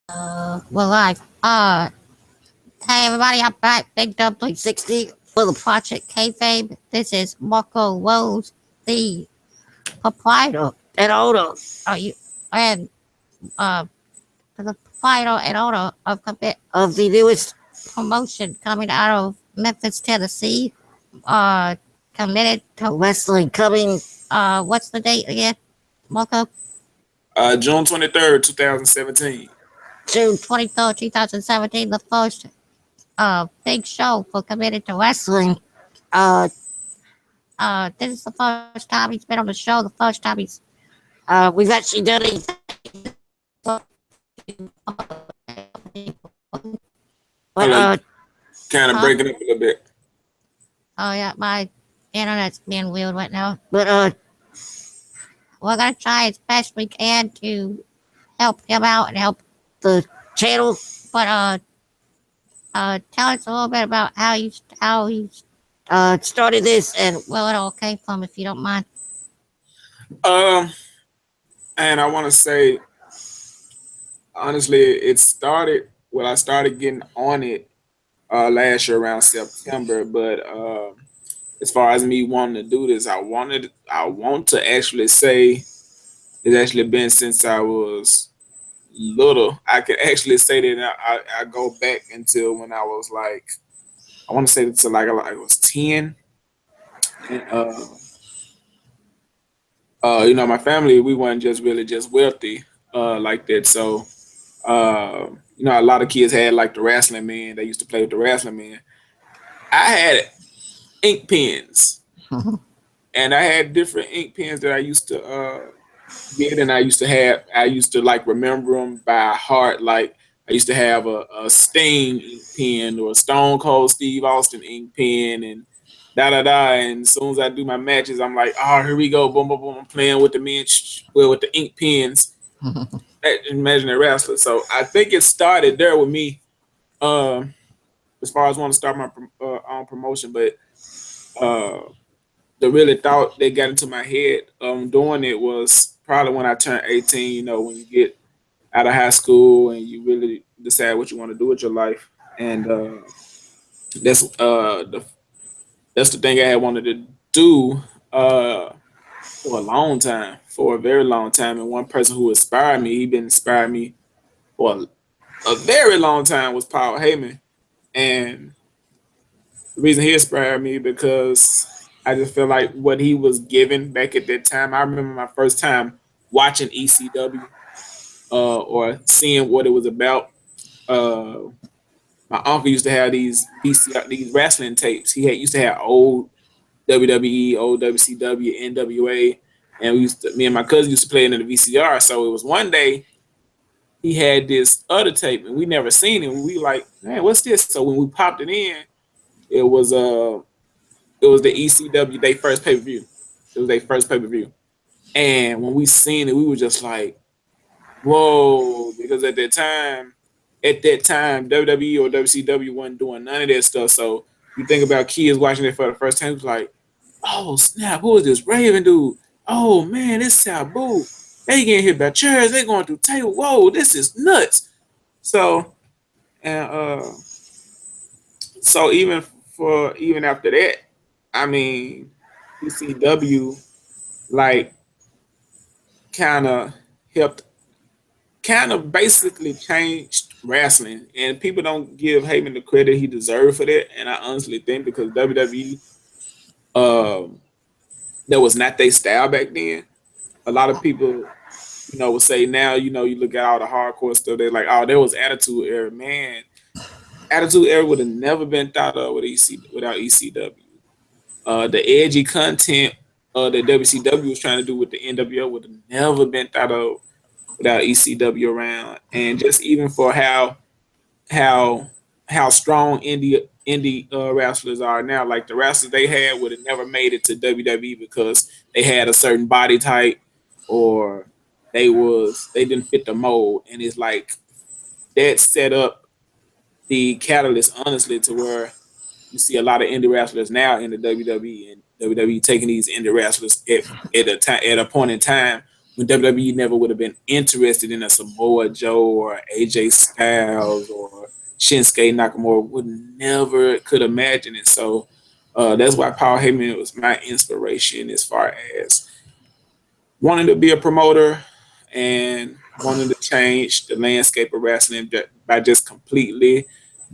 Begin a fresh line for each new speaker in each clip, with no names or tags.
Well, hey everybody, I'm back, Big Dumpling 60 for the Project K-Fame. This is Marco Rose, the proprietor and owner, you, and, uh, the proprietor and owner of the newest promotion coming out of Memphis, Tennessee, uh, committed to wrestling coming, what's the date again, Marco?
June 23rd, 2017.
June 23rd, 2017, the first big show for Committed to Wrestling. Uh, this is the first time he's been on the show. The first time we've actually done anything. But
Hello, you kind of
huh?
breaking up a little bit.
Oh yeah, my internet's being weird right now. But we're gonna try as best we can to help him out and help the channel. But tell us a little bit about how you started this and where it all came from, if you don't mind.
Um, and I want to say honestly, it started. Well, I started getting on it last year around September, but as far as me wanting to do this, I want to actually say it's actually been since I was little. I could actually say that I go back until when I was like, I want to say to like I was 10. And, my family, we weren't just really just wealthy like that. So, a lot of kids had like the wrestling man. They used to play with the wrestling man. I had ink pens, and I had different ink pens that I used to get, and I used to like remember them by heart. Like I used to have a Sting ink pen or a Stone Cold Steve Austin ink pen, and da da da. And as soon as I do my matches, I'm like, oh, here we go, boom, boom, boom. I'm playing with the men, well, with the ink pens, imaginary wrestler. So I think it started there with me, um, as far as wanting to start my own promotion, but uh, the really thought that got into my head doing it was probably when I turned 18. When you get out of high school and you really decide what you want to do with your life, and that's that's the thing I had wanted to do for a long time, for a very long time. And one person who inspired me, he been inspiring me for a very long time, was Paul Heyman. And the reason he inspired me because I just feel like what he was giving back at that time. I remember my first time watching ECW or seeing what it was about. Uh, my uncle used to have these wrestling tapes. Used to have old WWE, old WCW, NWA, and me and my cousin used to play it in the VCR. So it was one day he had this other tape and we never seen it. We like, man, what's this? So when we popped it in, it was uh it was the ECW they first pay per view. It was their first pay per view, and when we seen it, we were just like, whoa, because at that time, WWE or WCW wasn't doing none of that stuff. So you think about kids watching it for the first time, it's like, oh snap, who is this Raven dude? Oh man, it's Sabu. They getting hit by chairs, they going through table. Whoa, this is nuts. So and so even after that, I mean, ECW like kind of helped, kind of basically changed wrestling, and people don't give Heyman the credit he deserved for that. And I honestly think because WWE, um, that was not their style back then. A lot of people, would say now, you look at all the hardcore stuff, they're like, oh, there was Attitude Era, man. Attitude Era would have never been thought of without ECW. The edgy content that WCW was trying to do with the NWO would have never been thought of without ECW around. And just even for how how strong indie wrestlers are now, like the wrestlers they had would have never made it to WWE because they had a certain body type or they didn't fit the mold, and it's like that set up the catalyst honestly to where you see a lot of indie wrestlers now in the WWE, and WWE taking these indie wrestlers at a point in time when WWE never would have been interested in a Samoa Joe or AJ Styles or Shinsuke Nakamura would never could imagine it. So that's why Paul Heyman was my inspiration as far as wanting to be a promoter and wanting to change the landscape of wrestling by just completely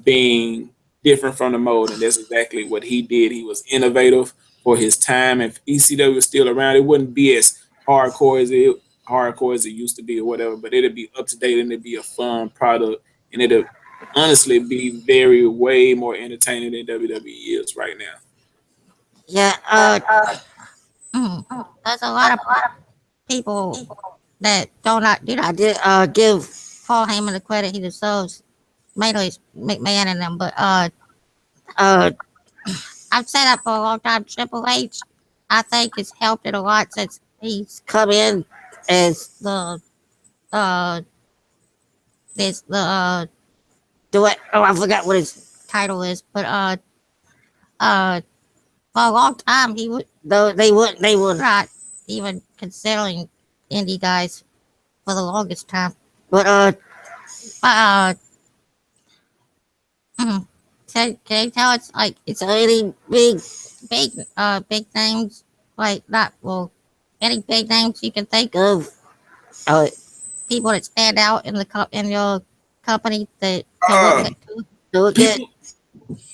being different from the mold. And that's exactly what he did. He was innovative for his time. If ECW was still around, it wouldn't be as hardcore as it used to be or whatever, but it'd be up to date and it'd be a fun product and it'd honestly be very way more entertaining than WWE is right now.
Yeah, mm, there's a lot of people that do not give Paul Heyman the credit he deserves, mainly McMahon and them. But uh, I've said that for a long time. Triple H, I think, has helped it a lot since he's come in as the uh, this the do it. Oh, I forgot what his title is, but uh, for a long time he would though they were not even considering indie guys for the longest time. But uh, mm, can you tell it's like it's any big names like that? Well, any big names you can think of, uh, people that stand out in in your company that to look
Uh,
at to look at.
people,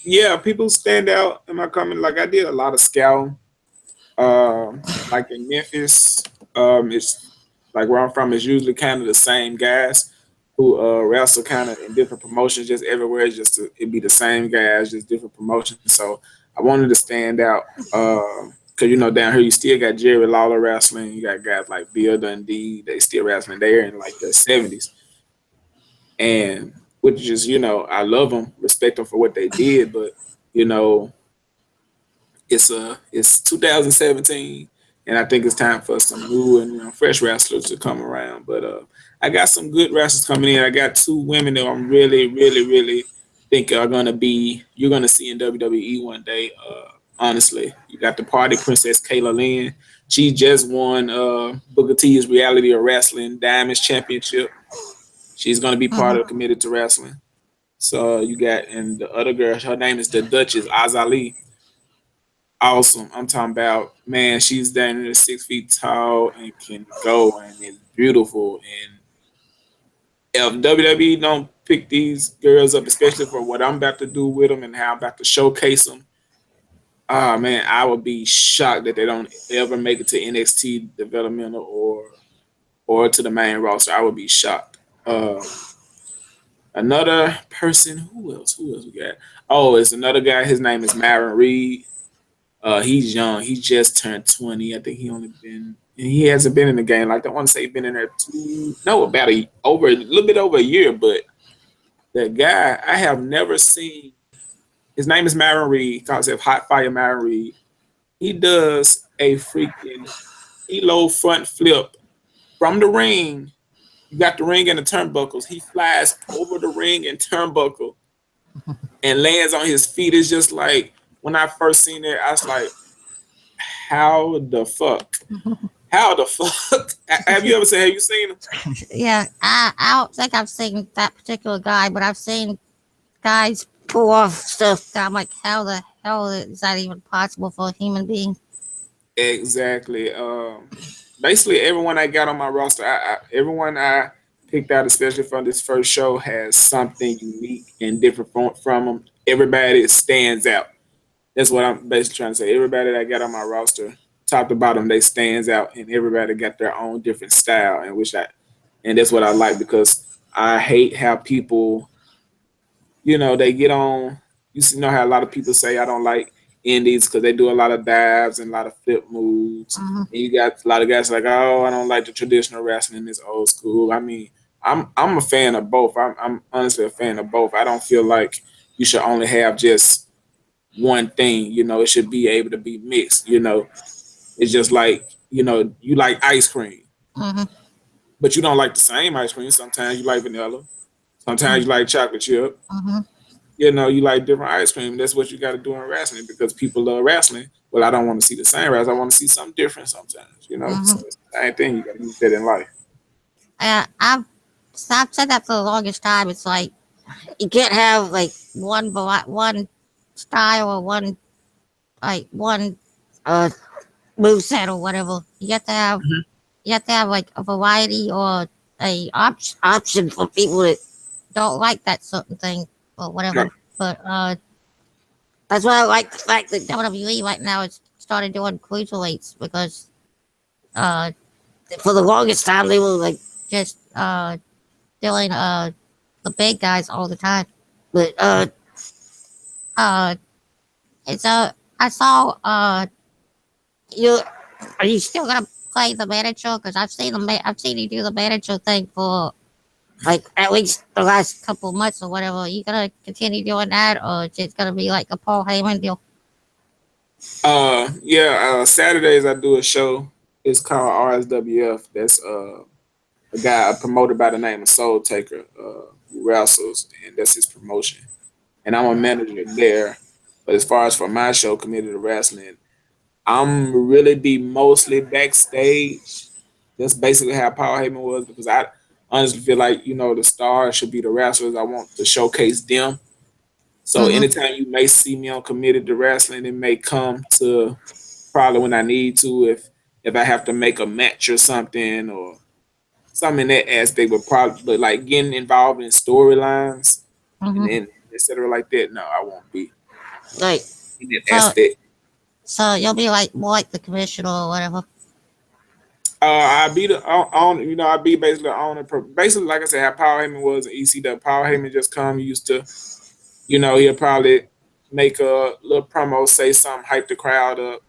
yeah, people stand out in my comment. Like I did a lot of scouting. Like in Memphis, it's like where I'm from. It's usually kind of the same guys who wrestle kind of in different promotions, just everywhere. It'd be the same guys, just different promotions. So I wanted to stand out because down here you still got Jerry Lawler wrestling. You got guys like Bill Dundee. They still wrestling there in like the '70s, and which is I love them, respect them for what they did, but you know it's 2017, and I think it's time for some new and fresh wrestlers to come around. But I got some good wrestlers coming in. I got two women that I'm really, really, really think are gonna be you're gonna see in WWE one day. Honestly, you got the Party Princess Kayla Lynn. She just won Booker T's Reality of Wrestling Diamonds Championship. She's gonna be part of
Mhm.
Committed to Wrestling. So you got and the other girl, her name is the Duchess Azali. Awesome. I'm talking about man. She's down there 6 feet tall and can go and is beautiful. And if WWE don't pick these girls up, especially for what I'm about to do with them and how I'm about to showcase them, ah man, I would be shocked that they don't ever make it to NXT developmental or to the main roster. I would be shocked. Another person, who else? Who else we got? Oh, it's another guy. His name is Myron Reed. He's young. He just turned 20. I think he hasn't been in the game. Like I want to say he's been in there no, about a little bit over a year. But that guy, I have never seen. His name is Myron Reed. He calls himself Hot Fire Myron Reed. He does a freaking kilo front flip from the ring. You got the ring and the turnbuckles. He flies over the ring and turnbuckle and lands on his feet. It's just like when I first seen it, I was like, how the fuck? How the fuck? Have you seen him?
Yeah, I don't think I've seen that particular guy, but I've seen guys pull off stuff that I'm like, how the hell is that even possible for a human being?
Exactly. Basically, everyone I got on my roster, everyone I picked out, especially from this first show, has something unique and different from them. Everybody stands out. That's what I'm basically trying to say. Everybody that I got on my roster, top to bottom, they stands out, and everybody got their own different style, and that's what I like because I hate how people they get on. Know how a lot of people say I don't like indies because they do a lot of dives and a lot of flip moves.
Hmm.
And you got a lot of guys like, oh, I don't like the traditional wrestling. It's old school. I mean, I'm a fan of both. I'm honestly a fan of both. I don't feel like you should only have just one thing. It should be able to be mixed. It's just like you like ice cream,
Hmm.
but you don't like the same ice cream. Sometimes you like vanilla. Sometimes you like chocolate chip.
Hmm.
you like different ice cream. That's what you got to do in wrestling because people love wrestling. Well, I don't want to see the same wrestling. I want to see something different sometimes.
Mm-hmm.
So it's the same thing. You got to use that in life.
I've said that for the longest time. It's like you can't have like one style or one uh move set or whatever. You have to have like a variety or option for people that don't like that certain thing or
Right.
whatever. But that's why I like the fact that WWE right now has started doing cruiserweights because uh for the longest time they were like just doing the big guys all the time. But uh it's I saw you are you still gonna play the manager? Because I've seen you do the manager thing for like at least the last couple months or whatever. Are you gonna continue doing that, or is it gonna be like a Paul Heyman deal?
Yeah. Saturdays I do a show. It's called RSWF. That's a guy, a promoter by the name of Soul Taker, who wrestles, and that's his promotion. And I'm a manager there. But as far as for my show, Committed to Wrestling, I'm really be mostly backstage. That's basically how Paul Heyman was because I honestly feel like the stars should be the wrestlers. I want to showcase them. So
Mm-hmm.
anytime you may see me on Committed to Wrestling, it may come to probably when I need to if I have to make a match or something or something in that aspect, but probably but like getting involved in storylines and
Mm-hmm.
then etc. like that. No, I won't be
Like
in that
so,
aspect.
so you'll be like more like the commissioner or whatever.
I be the on I be basically on it. Basically, like I said, how Paul Heyman was in ECW. Paul Heyman just come used to he'll probably make a little promo, say something, hype the crowd up,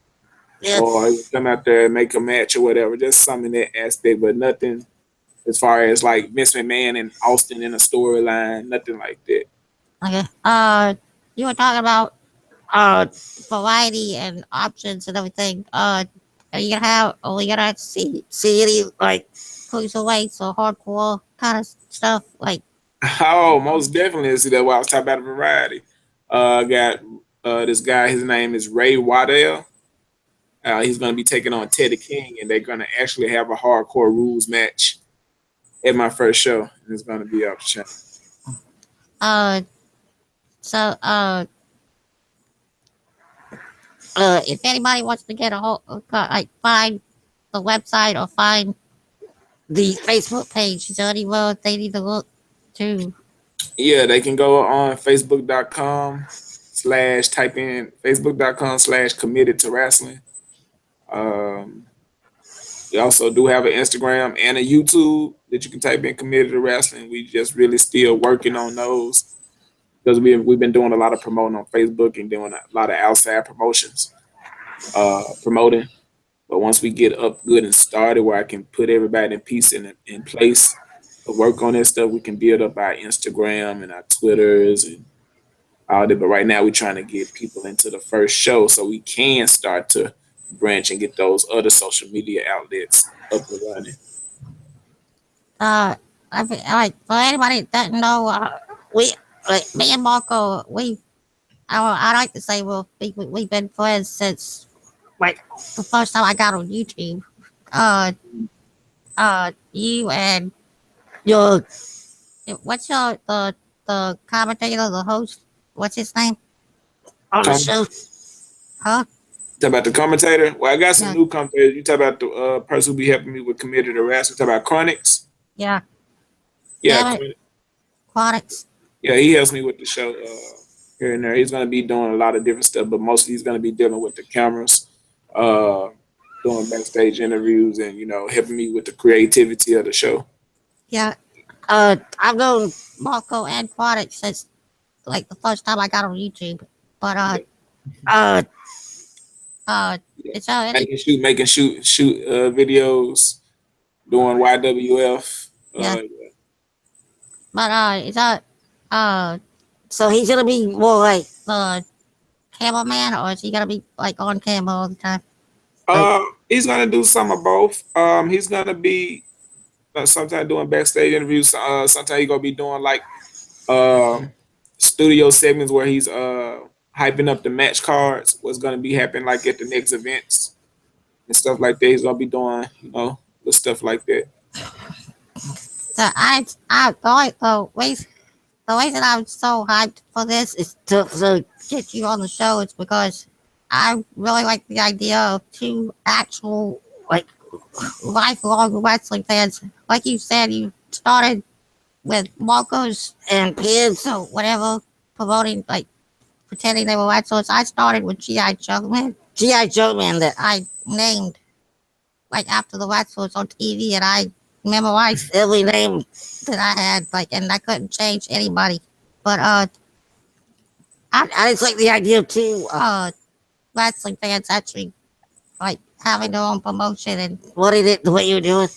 Yeah.
or he'll come out there and make a match or whatever. Just something in that aspect, but nothing as far as like Vince McMahon and Austin in a storyline, nothing like that.
Okay. You were talking about variety and options and everything. Are we gonna see any like cruiserweights or hardcore kind of stuff? Like,
Oh, most definitely. See that why I was talking about a variety. I got this guy. His name is Ray Waddell. He's going to be taking on Teddy King, and they're going to actually have a hardcore rules match at my first show, and it's going to be off the channel.
uh, so if anybody wants to get a whole like find the website or find the Facebook page, is there anywhere they need to look to?
Yeah, they can go on facebook.com/ type in facebook.com/ committed to wrestling. Um, we also do have an Instagram and a YouTube that you can type in committed to wrestling. We just really still working on those because we've been doing a lot of promoting on Facebook and doing a lot of outside promotions, promoting. But once we get up good and started, where I can put everybody in piece in place to work on that stuff, we can build up our Instagram and our Twitters and all that. But right now, we're trying to get people into the first show so we can start to branch and get those other social media outlets up and running.
Uh, like for anybody that doesn't know, we like me and Marco, I like to say we've been friends since like the first time I got on YouTube. Uh, you and your what's your the commentator, the host? What's his name on the
Com-
show? Huh?
Talk about the commentator. Well, I got some
Yeah,
new commentators. You talk about the person who be helping me with committed harassment. Talk about Chronics.
yeah.
Yeah,
Damn it, Quantics.
yeah, he helps me with the show here and there. He's gonna be doing a lot of different stuff, but mostly he's gonna be dealing with the cameras, uh, doing backstage interviews, and helping me with the creativity of the show.
Yeah. I've known Marco and Quantics since like the first time I got on YouTube. But
Yeah,
uh,
yeah.
it's any
Making shoot videos, doing YWF.
yeah.
Yeah.
But it's uh, so he's gonna be more like the cameraman, or is he gonna be like on camera all the time? Like,
He's gonna do some of both. He's gonna be sometimes doing backstage interviews. Sometimes he's gonna be doing like um studio segments where he's hyping up the match cards. What's gonna be happening like at the next events and stuff like that. He's gonna be doing, the stuff like that.
So the reason I'm so hyped for this is to get you on the show. It's because I really like the idea of two actual like lifelong wrestling fans. Like you said, you started with Marcos and Pibbs or whatever, promoting like pretending they were wrestlers. I started with GI Joe Man. GI Joe Man that I named like after the wrestlers on TV, and I memorized every name that I had, like, and I couldn't change anybody. But I just like the idea of two wrestling fans actually like having their own promotion and wanting it the way you're doing.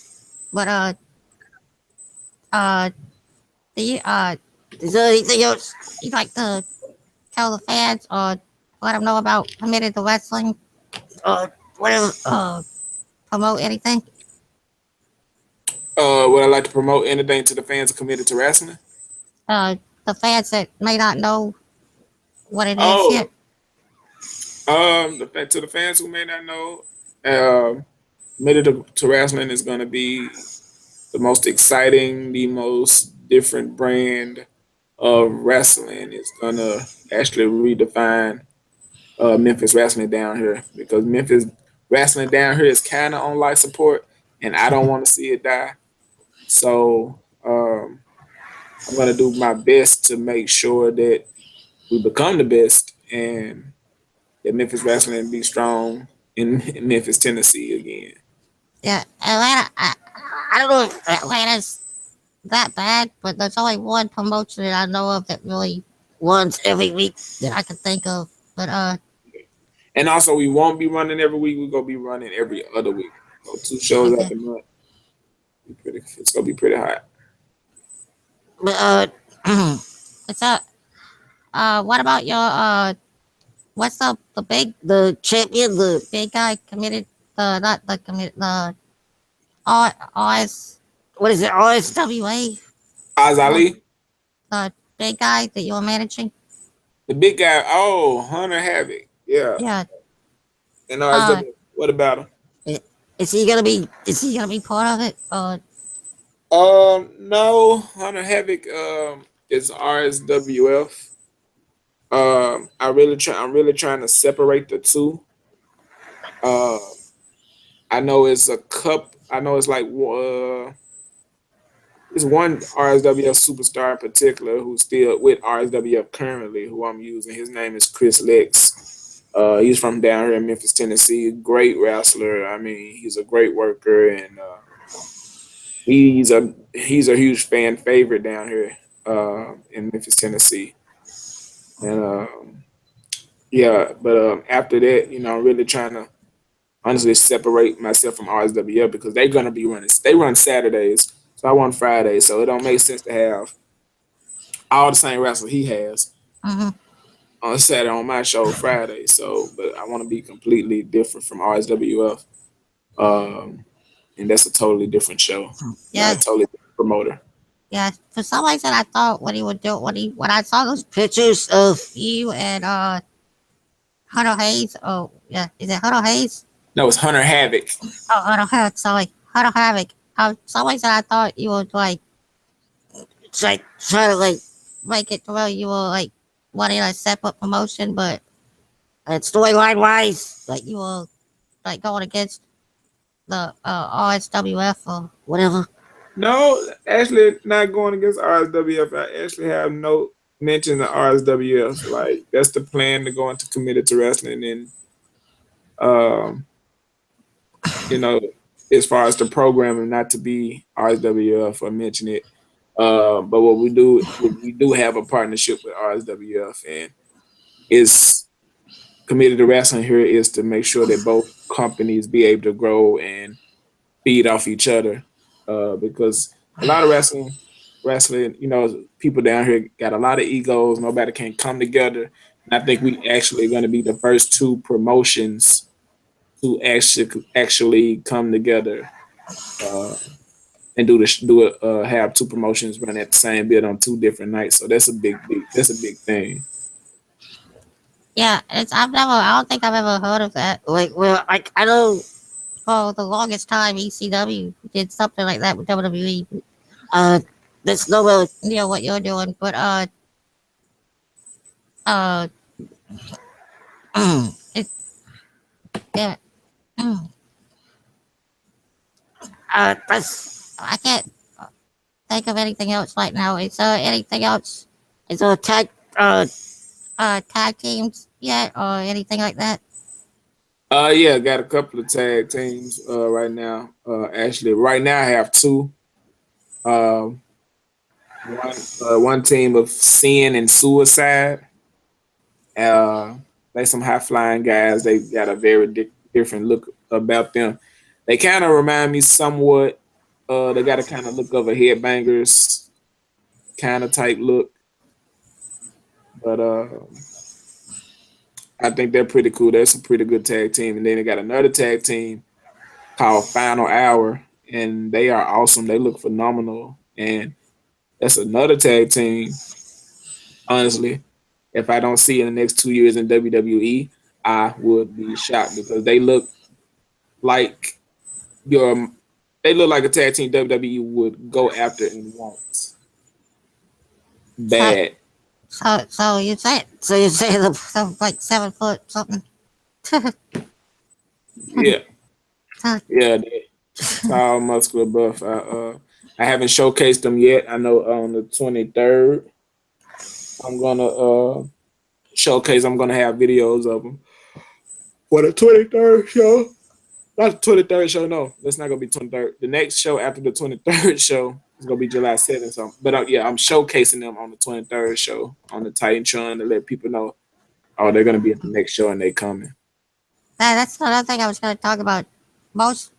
But uh, the is there anything else you'd like to tell the fans or let them know about Committed to Wrestling or whatever? Promote anything?
Would I like to promote anything to the fans committed to wrestling?
Uh, the fans that may not know what it is
Oh,
yet.
to the fans who may not know, um, committed to wrestling is going to be the most exciting, the most different brand of wrestling. It's gonna actually redefine Memphis wrestling down here because Memphis wrestling down here is kind of on life support, and I don't want to see it die. So I'm gonna do my best to make sure that we become the best and that Memphis wrestling be strong in Memphis, Tennessee again.
Yeah, Atlanta. I don't know if Atlanta's that bad, but there's only one promotion that I know of that really runs every week that I can think of. But
And also, we won't be running every week. We're gonna be running every other week. So 2 shows out
okay.
the month. It's gonna be pretty hot.
But it's what about your what's the big the champion the big guy committed the not the commit the RS what is it RSWA
Oz
the one
Ali,
the big guy that you're managing?
the big guy. Oh, Hunter Havoc. Yeah,
Yeah.
and
Uh,
RSW. What about him?
i- is he gonna be part of it?
No, Hunter Havoc is RSWF. I'm really trying to separate the two. Uh, I know it's a cup. I know it's like there's one RSWF superstar in particular who's still with RSWF currently, who I'm using. His name is Chris Lex. He's from down here in Memphis, Tennessee. Great wrestler. I mean, he's a great worker, and he's a huge fan favorite down here in Memphis, Tennessee. And yeah, but after that, I'm really trying to honestly separate myself from RSWF because they're gonna be running. They run Saturdays, so I run Fridays. So it don't make sense to have all the same wrestler he has
mm-hmm.
on Saturday on my show Friday. So, but I want to be completely different from RSWF, and that's a totally different show, not a
Yeah.
totally different promoter.
Yeah, for some reason I thought when he would do when I saw those pictures of you and Hunter Hayes. Oh yeah, is it Hunter Hayes?
No, it's Hunter Havoc.
Oh, Hunter Havoc. Sorry, Hunter Havoc. Some reason I thought you would like try to like make it to where you were like wanting a separate promotion, but storyline wise, like you were like going against the RSWF or whatever.
No, actually, not going against RSWF. I actually have no mention of RSWF. Like that's the plan to go into committed to wrestling, and um, you know, as far as the programming, not to be RSWF or mention it. But what we do have a partnership with RSWF, and is committed to wrestling here is to make sure that both companies be able to grow and feed off each other. Because a lot of wrestling, people down here got a lot of egos. Nobody can come together. And I think we actually going to be the first two promotions to actually come together uh, and have two promotions run at the same bit on two different nights. So that's a big thing.
Yeah, I don't think I've ever heard of that. Like, well, I know for the longest time ECW did something like that with WWE. But, that's no really what you're doing, but uh, it, yeah, mm, that's I can't think of anything else right now. Is there anything else? Is there tag teams yet or anything like that?
Yeah, got a couple of tag teams right now. Actually, right now I have two. Um, one team of Sin and Suicide. Uh, they some high flying guys. They got a very different look about them. They kind of remind me somewhat. They got a kind of look of a headbangers kind of type look, but I think they're pretty cool. That's a pretty good tag team. And then they got another tag team called Final Hour, and they are awesome. They look phenomenal, and that's another tag team. Honestly, if I don't see in the next 2 years in WWE, I would be shocked because like your they look like a tag team WWE would go after and want
So,
bad.
so you say the like 7 foot something.
Yeah,
So,
yeah, they tall, muscular, buff. I haven't showcased them yet. I know on the 23rd I'm gonna showcase. I'm gonna have videos of them for the 23rd show. Not the 23rd show. No, that's not gonna be 23rd. The next show after the 23rd show is gonna be July 7th. So, but yeah, I'm showcasing them on the 23rd show on the Titantron to let people know. Oh, they're gonna be at the next show and they coming.
that's another thing I was going to talk about. Most,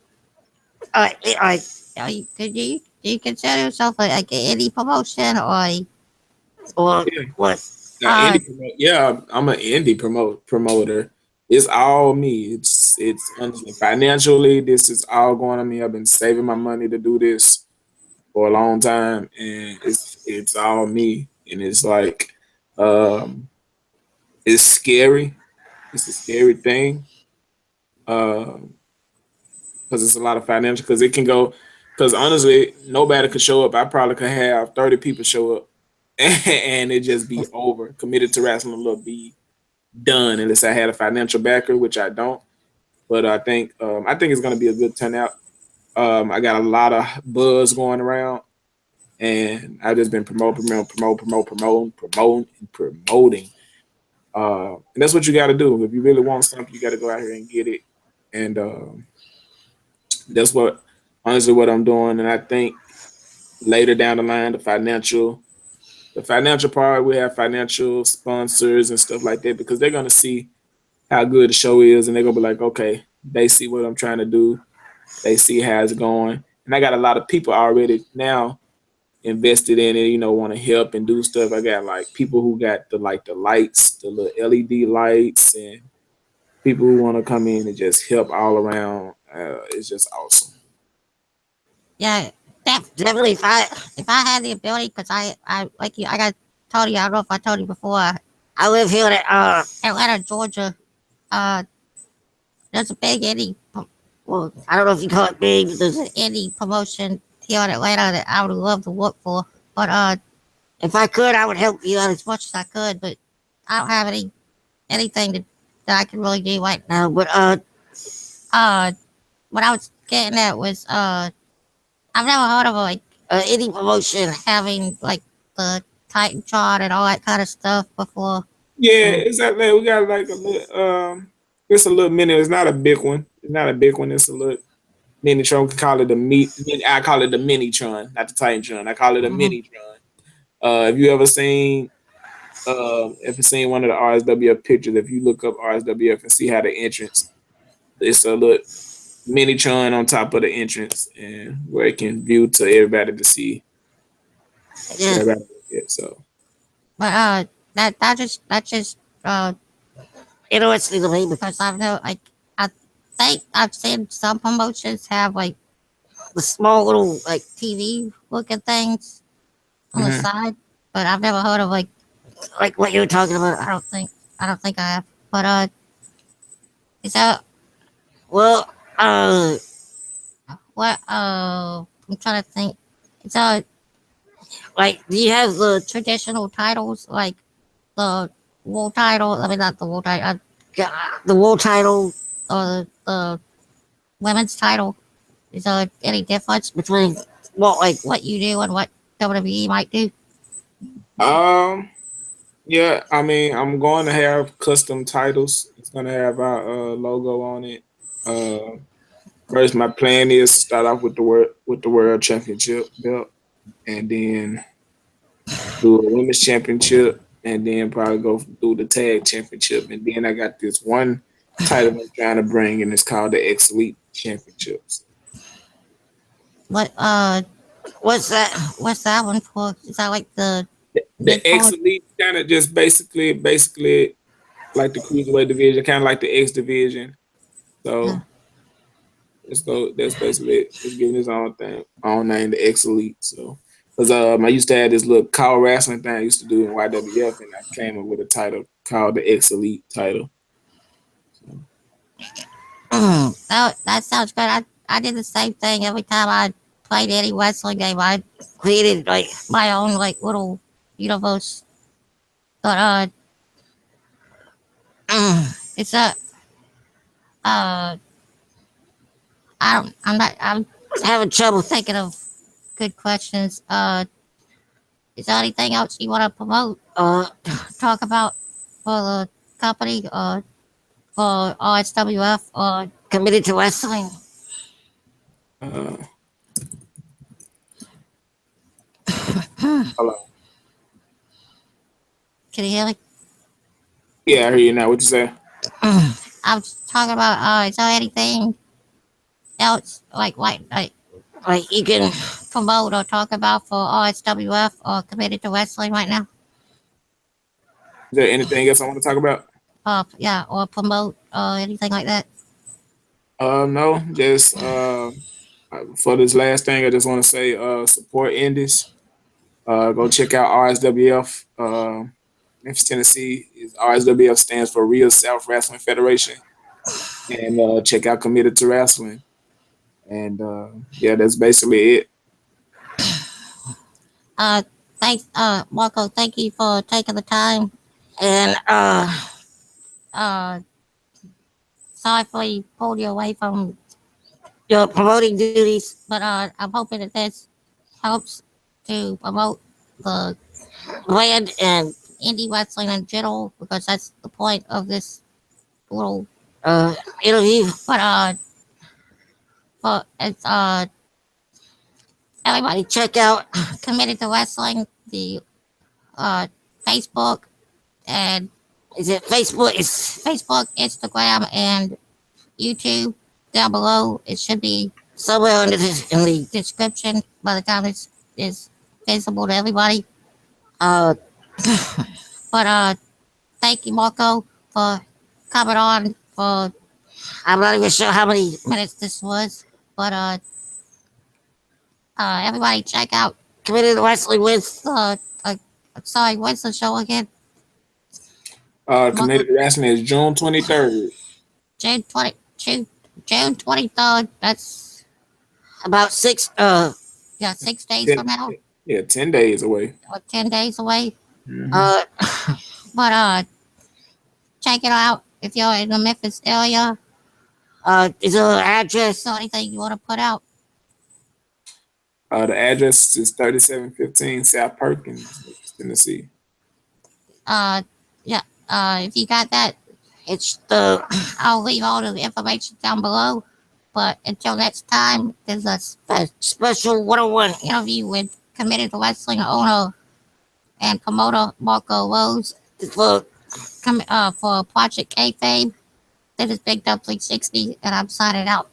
like, do you consider yourself like an indie promotion or
Yeah,
what? Uh,
yeah, I'm an indie promoter. It's all me. It's honestly financially, this is all going on me. I've been saving my money to do this for a long time, and it's all me. And it's like, um, it's scary. It's a scary thing, because it's a lot of financial. Because it can go. Because honestly, nobody could show up. I probably could have 30 people show up, and it just be over. Committed to wrestling will be done unless I had a financial backer, which I don't. But I think it's gonna be a good turnout. I got a lot of buzz going around, and I've just been promoting. And that's what you got to do. If you really want something, you got to go out here and get it. And that's what honestly what I'm doing. And I think later down the line, the financial part, we have financial sponsors and stuff like that because they're gonna see how good the show is, and they're gonna be like, okay, they see what I'm trying to do, they see how it's going, and I got a lot of people already now invested in it. Want to help and do stuff. I got like people who got the lights, the little LED lights, and people who want to come in and just help all around. It's just awesome.
yeah, definitely. If I had the ability, because I like you, I got told you. I don't know if I told you before. I live here in Atlanta, Georgia. Uh, there's a big well, I don't know if you call it big, but there's an indie promotion here in Atlanta that I would love to work for. But if I could, I would help you out as much as I could. But I don't have anything that I can really do right now. But uh, what I was getting at was I've never heard of like any promotion having like the Titan chart and all that kind of stuff before.
Yeah,
So
exactly. We got like a little, it's a little mini. It's not a big one. It's not a big one. It's a little mini tron. We can call it I call it the mini tron, not the Titan tron. I call it a
mhm.
mini tron. Have you ever seen if you seen one of the RSWF pictures, if you look up RSWF and see how the entrance, it's a little mini tron on top of the entrance, and where it can view to everybody to see
Yeah,
everybody. So
but that just uh interesting to me because I've know like I think I've seen some promotions have like the small little like TV looking things on the
Hmm.
side. But I've never heard of like what you were talking about. I don't think I have. But is that well what I'm trying to think. Is that like do you have the traditional titles like the world title? I mean not the world title. The world title or the women's title. Is there any difference between what you do and what WWE might do?
Um, yeah, I mean, I'm going to have custom titles. It's gonna have our logo on it. Uh, First, my plan is to start off with the world championship belt, and then do a women's championship, and then probably go do the tag championship, and then I got this one title I'm trying to bring, and it's called the X Elite Championships.
What what's that one for? Is that like the
The
mid
X
card?
Elite kind of just basically like the cruiserweight division, kind of like the X division.
Yeah.
So let's go. That's basically it. It's giving his own thing, own name, the X Elite. So, because I used to have this little cow wrestling thing I used to do in YWF, and I came up with a title called the X Elite title. So,
That sounds good. I did the same thing every time I played any wrestling game. I created like my own like little universe. But it's a uh I'm having trouble thinking of good questions. Is there anything else you want to promote or talk about for the company or for RSWF or committed to wrestling?
uh, hold on.
Can you hear me?
Yeah, I hear you now. What you say?
I was talking about is there anything else like you can promote or talk about for RSWF or committed to wrestling right now?
Is there anything else I want to talk about?
Yeah, or promote or anything like that.
No, just for this last thing, I just want to say support indies. Go check out RSWF. Memphis, Tennessee is RSWF stands for Real South Wrestling Federation, and check out Committed to Wrestling. And yeah, that's basically it.
Uh, thanks, Marco. Thank you for taking the time and uh, sorry for you pulled you away from your promoting duties, but I'm hoping that this helps to promote the brand and indie wrestling in general because that's the point of this little interview. But for it's everybody check out Committed to Wrestling, the uh Facebook and is it Facebook? It's Facebook, Instagram, and YouTube down below. It should be somewhere in the description by the time this is visible to everybody. Uh, but thank you, Marco, for coming on. For I'm not even sure how many minutes this was, but everybody check out Committed Wrestling with sorry, what's the show again? Marco,
Committed to Wrestling is June 23rd.
June 20, June 23rd. That's about yeah, 6 days from
10,
now
yeah, 10 days away.
or 10 days away.
Hmm.
Uh, but check it out if you're in the Memphis area. Is there an address or anything you want to put out?
The address is 3715 South Perkins, Memphis, Tennessee.
Uh, yeah. If you got that, it's the. I'll leave all the information down below. But until next time, there's a special one-on-one interview with committed wrestling owner and promoter Marco Rose for Project Kayfabe. This is Big Dub 360, and I'm signing out.